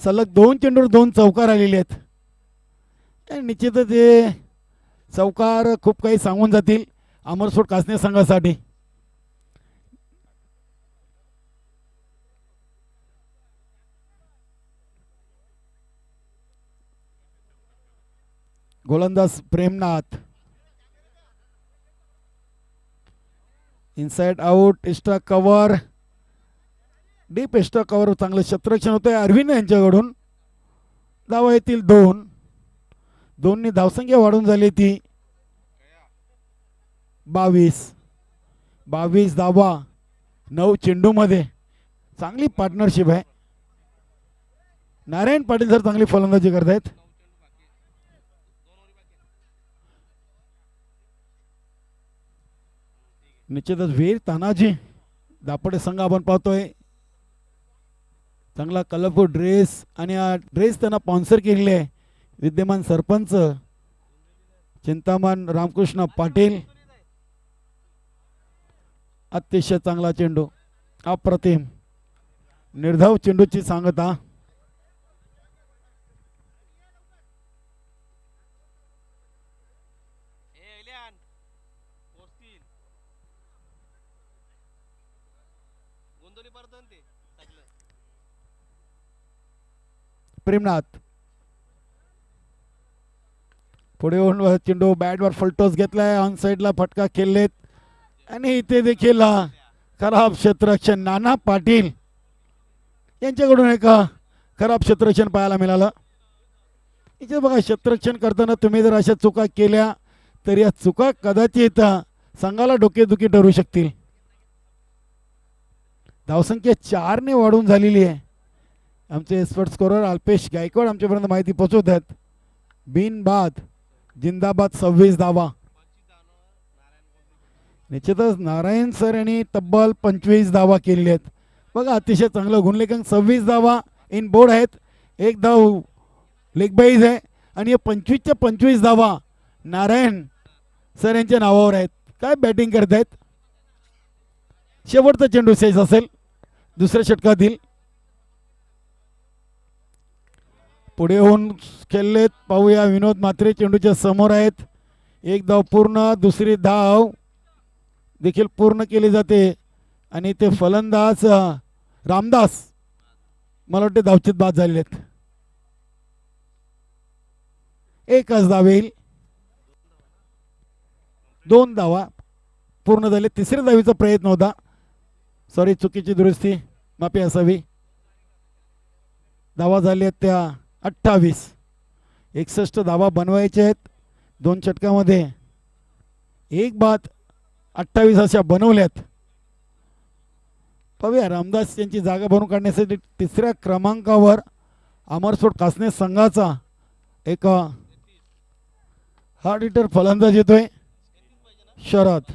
सलग 2 चेंडूवर 2 चौकार आलेले आहेत निश्चितच हे चौकार खूप काही सांगून जातील अमरसोड कासने संघासाठी गोलंदाज Premnath inside out extra cover deep extra cover चांगलं क्षेत्ररक्षण होतंय अरविंद यांच्याकडून धावा येतील 2 ने धावसंख्या वाढून झाली ती 22 धावा 9 चेंडूमध्ये चांगली पार्टनरशिप आहे नारायण पाटील सर चांगली फलंदाजी करतायत निश्चितच वीर तानाजी दापोडे संघ आपण पाहतोय चांगला कलरफुल ड्रेस आणि हा ड्रेस त्यांना स्पॉन्सर केलेले आहे विद्यमान सरपंच चिंतामण रामकृष्ण पाटील अतिशय चांगला चेंडू अप्रतिम निर्धाव चेंडूची सांगता. प्रेमनाथ पुढे येऊन चेंडू बॅटवर फलटोस घेतलाय. ऑन साइडला फटका खेळलेत आणि इथे देखील खराब क्षेत्ररक्षण. नाना पाटील यांच्याकडून एक खराब क्षेत्ररक्षण पाहायला मिळालं. इथे बघा, क्षेत्ररक्षण करताना तुम्ही जर अशा चुका केल्या तर या चुका कदाचित संघाला डोकेदुखी ठरू शकतील. धावसंख्या 4 ने वाढून झालेली आहे. आमचे एक्सपर्ट स्कोरर अल्पेश गायकवाड आमच्यापर्यंत माहिती पोहोचवत आहेत. बिनबाद जिंदाबाद 26 धावा. निश्चितच नारायण सर यांनी तब्बल 25 धावा केलेल्या आहेत. बघा, अतिशय चांगलं गुणलेखन. 26 धावा इन बोर्ड आहेत. 1 धाव लेग बाईज आहे आणि 25च्या 25 धावा नारायण सर यांच्या नावावर आहेत. काय बॅटिंग करतायत. शेवटचा चेंडू शेष असेल दुसऱ्या षटकातील. पुढे होऊन खेळलेत. पाहूया, विनोद म्हात्रे चेंडूच्या समोर आहेत. 1 धाव पूर्ण. दुसरी धाव देखील पूर्ण केली जाते आणि ते फलंदाज रामदास मला वाटते धावचीत बाद झालेले आहेत. एकच धाव येईल. 2 धावा पूर्ण झाले. तिसऱ्या धावीचा प्रयत्न होता. सॉरी, चुकीची दुरुस्ती, माफी असावी. धावा झाले आहेत त्या 28. 61 धावा बनवायचे आहेत 2 षटकामध्ये. 1 बाद 28 अशा बनवल्यात. पाहूया, रामदास यांची जागा भरून काढण्यासाठी तिसऱ्या क्रमांकावर अमरसोड कासने संघाचा एक हार्ड हिटर फलंदाज येतोय, शरद.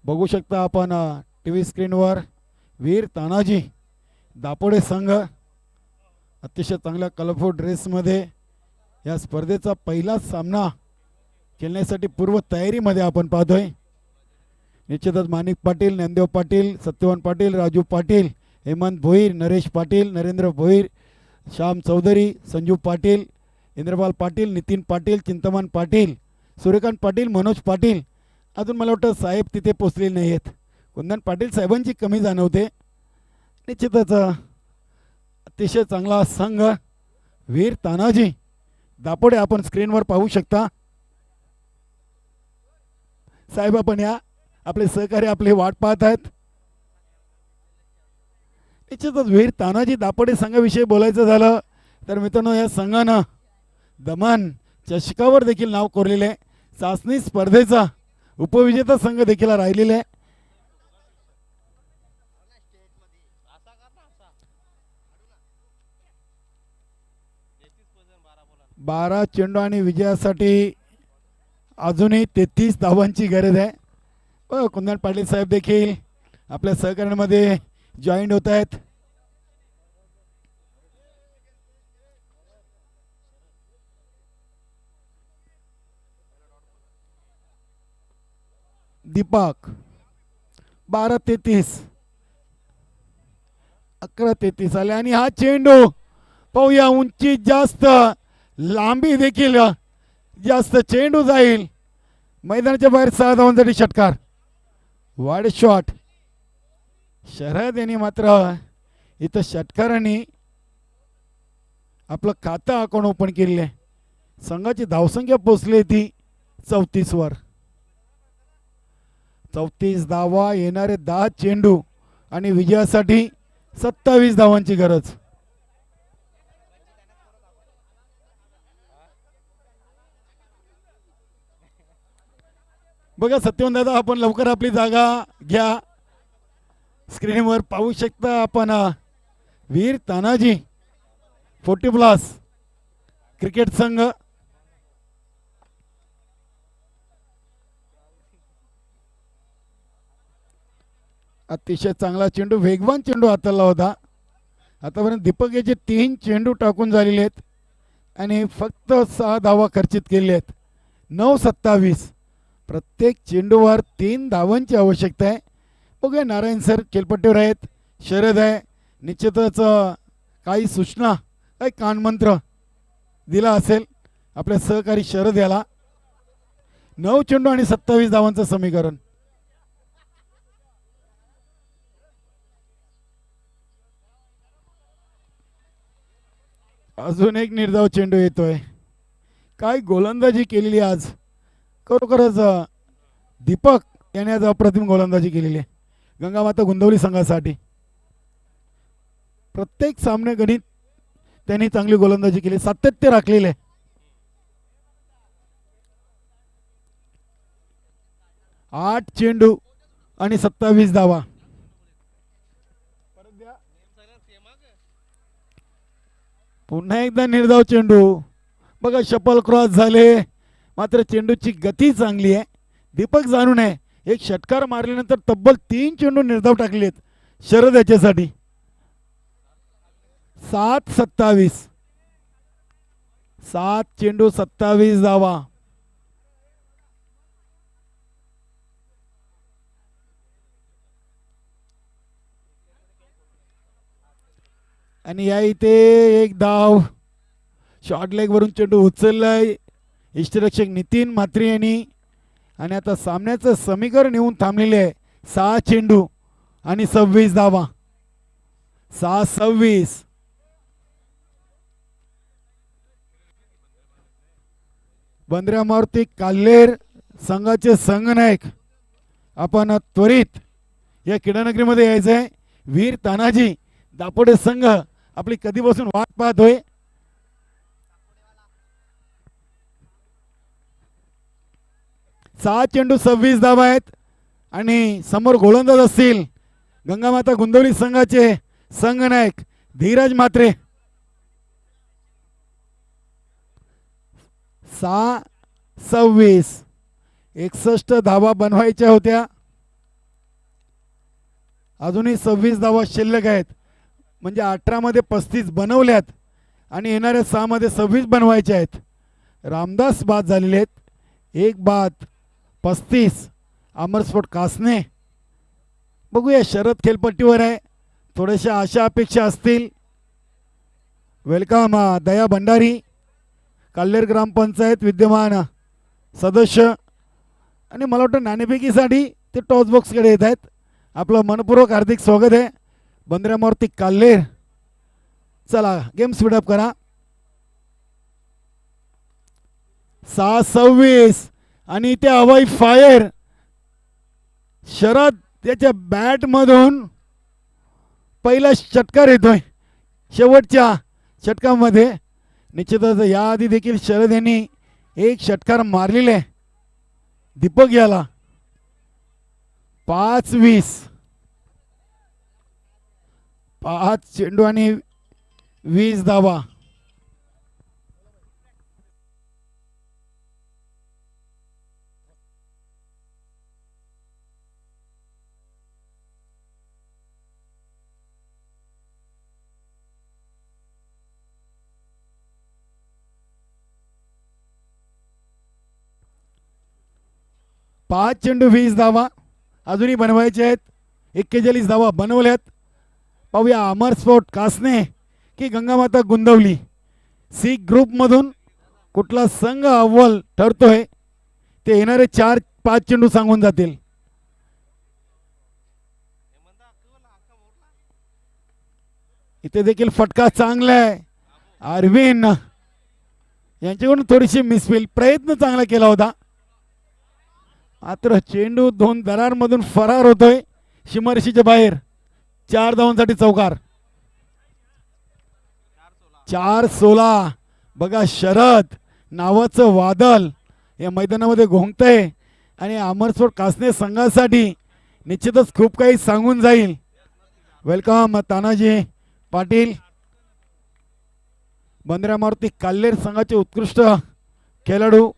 बघू शकता आपण टीव्ही स्क्रीनवर वीर तानाजी दापोडे संघ अतिशय चांगल्या कलरफुल ड्रेसमध्ये या स्पर्धेचा पहिला सामना खेळण्यासाठी पूर्व तयारीमध्ये आपण पाहतोय. निश्चितच माणिक पाटील, ज्ञानदेव पाटील, सत्यवान पाटील, राजू पाटील, हेमंत भोईर, नरेश पाटील, नरेंद्र भोईर, श्याम चौधरी, संजू पाटील, इंद्रपाल पाटील, नितीन पाटील, चिंतमन पाटील, सूर्यकांत पाटील, मनोज पाटील. अजून मला वाटतं साहेब तिथे पोचलेले नाही आहेत. कुंदन पाटील साहेबांची कमी जाणवते. निश्चितच अतिशय चांगला संघ वीर तानाजी दापोडे आपण स्क्रीनवर पाहू शकता. साहेब आपण या, आपले सहकारी आपली वाट पाहत आहेत. निश्चितच वीर तानाजी दापोडे संघाविषयी बोलायचं झालं तर मित्रांनो, या संघानं दमन चषकावर देखील नाव कोरलेले आहे. चाचणी स्पर्धेचा उपविजेता संघ देखील राहिलेला आहे. बारा चेंडू आणि विजयासाठी अजूनही 33 धावांची गरज आहे. कुंदन पाटील साहेब देखील आपल्या सहकार्यामध्ये जॉईन होत आहेत. दीपक 12-33 11-33 आले आणि हा चेंडू पाहूया, उंची जास्त, लांबी देखील जास्त, चेंडू जाईल मैदानाच्या बाहेर. 6 धावांसाठी षटकार. Wide shot. शरद यांनी मात्र इथं षटकारांनी आपलं खातं अकाउंट ओपन केलेलं आहे. संघाची धावसंख्या पोचली ती 34 वर. 34 धावा, येणारे 10 चेंडू आणि विजयासाठी 27 धावांची गरज. बघा सत्यवान दादा, आपण लवकर आपली जागा घ्या. स्क्रीनवर पाहू शकता आपण वीर तानाजी 40+ क्रिकेट संघ. अतिशय चांगला चेंडू, वेगवान चेंडू हाताळला होता. आतापर्यंत दीपक याचे 3 चेंडू टाकून झालेले आहेत आणि फक्त 6 धावा खर्चित केले आहेत. 9-27. प्रत्येक चेंडूवर 3 धावांची आवश्यकता आहे. बघूया, नारायण सर खेळपट्टीवर आहेत, शरद आहे, निश्चितच काही सूचना काही कानमंत्र दिला असेल आपल्या सहकारी शरद याला. 9 चेंडू आणि 27 धावांचं समीकरण. अजून एक निर्धाव चेंडू येतोय. काय गोलंदाजी केलेली आज, खरोखरच दीपक याने आज अप्रतिम गोलंदाजी केलेली आहे गंगामाता गुंदवली संघासाठी. प्रत्येक सामने गणित त्यांनी चांगली गोलंदाजी केली, सातत्य राखलेले. आठ चेंडू आणि 27 धावा. पुन्हा एकदा निर्धाव चेंडू. बघा शपल क्रॉस झाले, मात्र चेंडूची गती चांगली आहे. दीपक जाणून आहे एक षटकार मारल्यानंतर तब्बल 3 चेंडू निर्धाव टाकलेत शरद याच्यासाठी. 7-27. 7 चेंडू 27 धावा. आणि या इथे एक धाव. शॉर्ट लेग वरून चेंडू उचललाय इष्टरक्षक नितीन म्हात्रे यांनी. आणि आता सामन्याचं समीकरण येऊन थांबलेले आहे. 6 चेंडू आणि 26 धावा. 6-26. बंद्र्या मारुती काल्हेर संघाचे संघनायक आपण त्वरित या क्रीडानगरीमध्ये यायचं आहे. वीर तानाजी दापोडे संघ आपली कधीपासून वाट पाहतोय. सहा चेंडू 26 धावा आहेत आणि समोर गोलंदाज असतील गंगामाता गुंदवली संघाचे संघनायक धीरज म्हात्रे. 6-26. 61 धावा बनवायच्या होत्या, अजूनही 26 धावा शिल्लक आहेत. म्हणजे 18 मध्ये 35 बनवल्यात आणि येणाऱ्या 6 मध्ये 26 बनवायचे आहेत. रामदास बाद झालेले आहेत. एक बाद 35. अमरस्फोट कासने. बघूया शरद खेळपट्टीवर आहे, थोड्याशा आशा अपेक्षा असतील. वेलकम दया भंडारी काल्हेर ग्रामपंचायत विद्यमान सदस्य. आणि मला वाटतं नाणेफेकीसाठी ते टॉस बॉक्सकडे येत आहेत. आपलं मनपूर्वक हार्दिक स्वागत आहे. बंद्र्या मारुती काल्हेर. चला गेम स्पीडअप करा. 6-26 आणि ते हवाई फायर. शरद त्याच्या बॅट मधून पहिला षटकार येतोय. शेवटच्या षटकामध्ये निश्चितच याआधी देखील शरद यांनी एक षटकार मारलेले दीपक याला. 5-20. 5 चेंडू आणि 20 धावा. पाच चेंडू 20 धावा अजूनही बनवायचे आहेत. 41 धावा बनवल्यात. पाहूया अमरस्फोट कासने की गंगामाता गुंदवली. सी ग्रुप मधून कुठला संघ अव्वल ठरतोय ते येणारे 4-5 चेंडू सांगून जातील. इथे देखील फटका चांगला आहे. अरविंद यांच्याकडून थोडीशी मिसफील. प्रयत्न चांगला केला होता, मात्र चेंडू 2 दरारमधून फरार होतोय सीमारेषेच्या बाहेर. 4 धावांसाठी चौकार. 4-16. बघा शरद नावाचं वादळ या मैदानामध्ये घोंगतंय आणि अमरस्फोट कासने संघासाठी निश्चितच खूप काही सांगून जाईल. वेलकम तानाजी पाटील. बंद्र्या मारुती काल्हेर संघाचे उत्कृष्ट खेळाडू.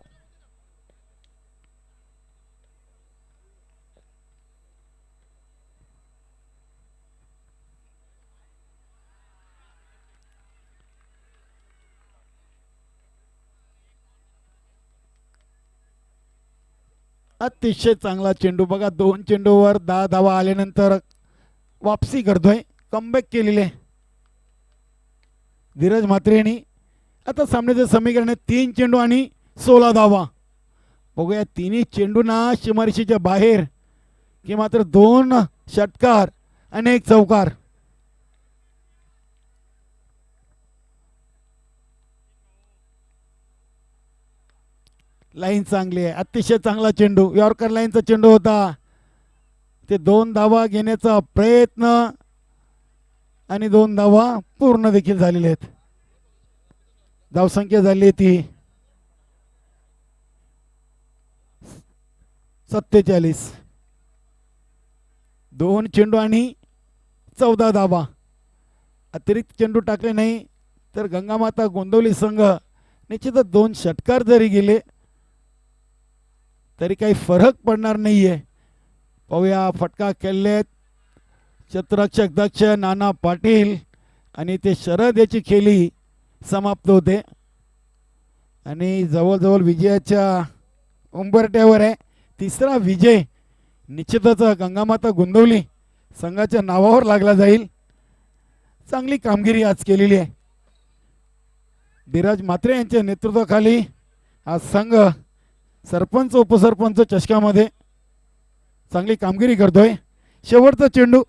अतिशय चांगला चेंडू. बघा 2 चेंडूवर 10 धावा आल्यानंतर वापसी करतोय. कमबॅक केलेले धीरज म्हात्रे यांनी. आता सामन्याचं समीकरण आहे 3 चेंडू आणि 16 धावा. बघूया तिन्ही चेंडूंना सीमारेषेच्या बाहेर की मात्र 2 षटकार आणि 1 चौकार. लाईन चांगली आहे, अतिशय चांगला चेंडू, यॉर्कर लाईनचा चेंडू होता. ते 2 धावा घेण्याचा प्रयत्न आणि 2 धावा पूर्ण देखील झालेले आहेत. धावसंख्या झाली ती 47. 2 चेंडू आणि 14 धावा. अतिरिक्त चेंडू टाकले नाही तर गंगामाता गोंदवली संघ निश्चितच 2 षटकार जरी गेले तरी काही फरक पडणार नाहीये. पाहूया फटका खेळलेत क्षेत्ररक्षक दक्ष नाना पाटील आणि ते शरद याची खेळी समाप्त होते आणि जवळजवळ विजयाच्या उंबरठ्यावर आहे. 3रा विजय निश्चितच गंगामाता गोंदवली संघाच्या नावावर लागला जाईल. चांगली कामगिरी आज केलेली आहे. धीरज म्हात्रे यांच्या नेतृत्वाखाली हा संघ सरपंच उपसरपंच चषकामध्ये चांगली कामगिरी करतोय. शेवटचा चेंडू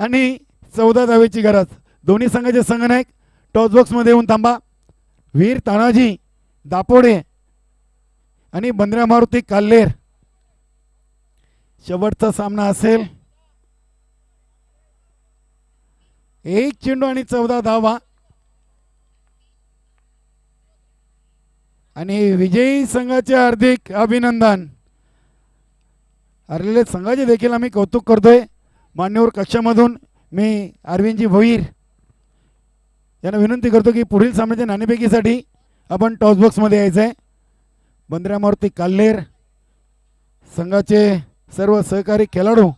आणि 14 धावेची गरज. दोन्ही संघाचे संघनायक टॉस बॉक्समध्ये येऊन थांबा. वीर तानाजी दापोडे आणि बंद्र्या मारुती काल्हेर. शेवटचा सामना असेल. 1 चेंडू आणि 14 धावा आणि विजयी संघाचे हार्दिक अभिनंदन. हरलेल्या संघाचे देखील आम्ही कौतुक करतोय. मान्यवर कक्षामधून मी अरविंदजी भोईर यांना विनंती करतो की पुढील सामन्याच्या नाणेफेकीसाठी आपण टॉस बॉक्समध्ये यायचं आहे. बंद्र्या मारुती काल्हेर संघाचे सर्व सहकारी खेळाडू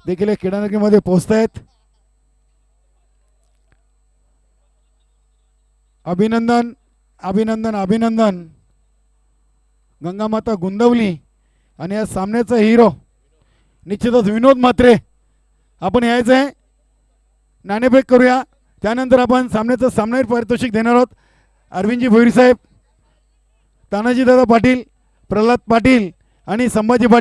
देखील या क्रीडानगरीमध्ये पोहोचत आहेत. अभिनंदन अभिनंदन अभिनंदन. गंगामाता गोंदवली आणि या सामन्याचा हिरो निश्चितच विनोद म्हात्रे. आपण यायचं आहे, नाणेफेक करूया, त्यानंतर आपण सामन्याचं सामनावीर पारितोषिक देणार आहोत. अरविंदजी भोईर साहेब, तानाजी दादा पाटील, प्रल्हाद पाटील आणि संभाजी पाटील